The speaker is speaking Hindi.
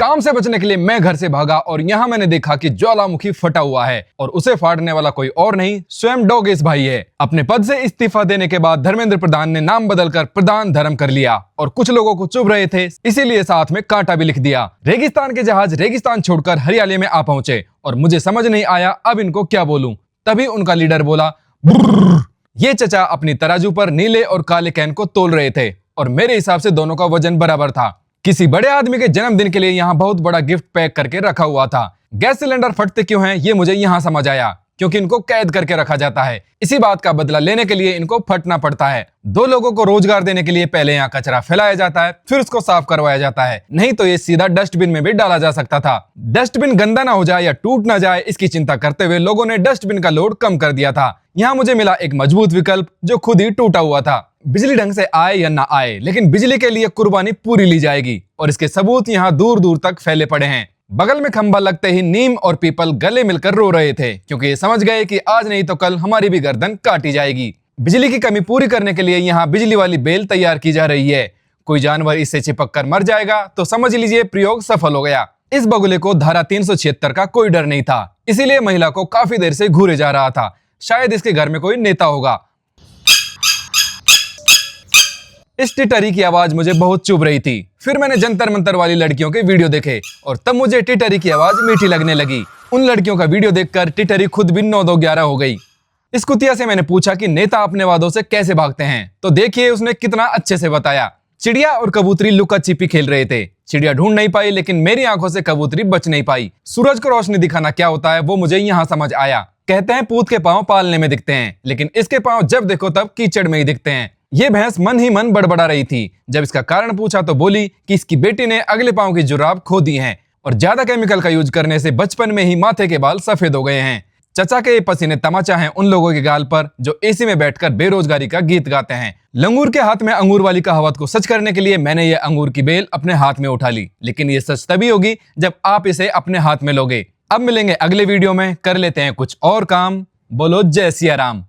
काम से बचने के लिए मैं घर से भागा और यहाँ मैंने देखा कि ज्वालामुखी फटा हुआ है और उसे फाड़ने वाला कोई और नहीं, स्वयं डोगेश भाई है। अपने पद से इस्तीफा देने के बाद धर्मेंद्र प्रधान ने नाम बदलकर प्रधान धर्म कर लिया और कुछ लोगों को चुभ रहे थे, इसीलिए साथ में कांटा भी लिख दिया। रेगिस्तान के जहाज रेगिस्तान छोड़कर हरियाली में आ पहुंचे और मुझे समझ नहीं आया अब इनको क्या बोलूं। तभी उनका लीडर बोला, ये चचा अपनी तराजू पर नीले और काले कैन को तोल रहे थे और मेरे हिसाब से दोनों का वजन बराबर था। किसी बड़े आदमी के जन्मदिन के लिए यहाँ बहुत बड़ा गिफ्ट पैक करके रखा हुआ था। गैस सिलेंडर फटते क्यों हैं ये मुझे यहाँ समझ आया, क्योंकि इनको कैद करके रखा जाता है। इसी बात का बदला लेने के लिए इनको फटना पड़ता है। दो लोगों को रोजगार देने के लिए पहले यहाँ कचरा फैलाया जाता है, फिर उसको साफ करवाया जाता है, नहीं तो ये सीधा डस्टबिन में भी डाला जा सकता था। डस्टबिन गंदा ना हो जाए या टूट ना जाए इसकी चिंता करते हुए लोगों ने डस्टबिन का लोड कम कर दिया था। यहाँ मुझे मिला एक मजबूत विकल्प जो खुद ही टूटा हुआ था। बिजली ढंग से आए या ना आए, लेकिन बिजली के लिए कुर्बानी पूरी ली जाएगी और इसके सबूत यहाँ दूर दूर तक फैले पड़े हैं। बगल में खंभा लगते ही नीम और पीपल गले मिलकर रो रहे थे, क्योंकि ये समझ गए कि आज नहीं तो कल हमारी भी गर्दन काटी जाएगी। बिजली की कमी पूरी करने के लिए यहाँ बिजली वाली बेल तैयार की जा रही है। कोई जानवर इससे चिपक कर मर जाएगा तो समझ लीजिए प्रयोग सफल हो गया। इस बगुले को धारा 376 का कोई डर नहीं था, इसीलिए महिला को काफी देर से घूरे जा रहा था। शायद इसके घर में कोई नेता होगा। इस टिटरी की आवाज मुझे बहुत चुभ रही थी। फिर मैंने जंतर मंतर वाली लड़कियों के वीडियो देखे और तब मुझे टिटरी की आवाज मीठी लगने लगी। उन लड़कियों का वीडियो देखकर टिटरी खुद भी 9-2-11 हो गई। इस कुतिया से मैंने पूछा कि नेता अपने वादों से कैसे भागते हैं, तो देखिए उसने कितना अच्छे से बताया। चिड़िया और कबूतरी लुका छिपी खेल रहे थे। चिड़िया ढूंढ नहीं पाई, लेकिन मेरी आंखों से कबूतरी बच नहीं पाई। सूरज को रोशनी दिखाना क्या होता है वो मुझे यहाँ समझ आया। कहते हैं पूत के पांव पालने में दिखते हैं, लेकिन इसके पांव जब देखो तब कीचड़ में ही दिखते हैं। ये भैंस मन ही मन बड़बड़ा रही थी। जब इसका कारण पूछा तो बोली कि इसकी बेटी ने अगले पांव की जुराब खो दी है और ज्यादा केमिकल का यूज करने से बचपन में ही माथे के बाल सफेद हो गए हैं। चचा के ये पसीने तमाचा हैं उन लोगों के गाल पर जो एसी में बैठकर बेरोजगारी का गीत गाते हैं। लंगूर के हाथ में अंगूर वाली कहावत को सच करने के लिए मैंने ये अंगूर की बेल अपने हाथ में उठा ली, लेकिन ये सच तभी होगी जब आप इसे अपने हाथ में लोगे। अब मिलेंगे अगले वीडियो में, कर लेते हैं कुछ और काम। बोलो जय सिया राम।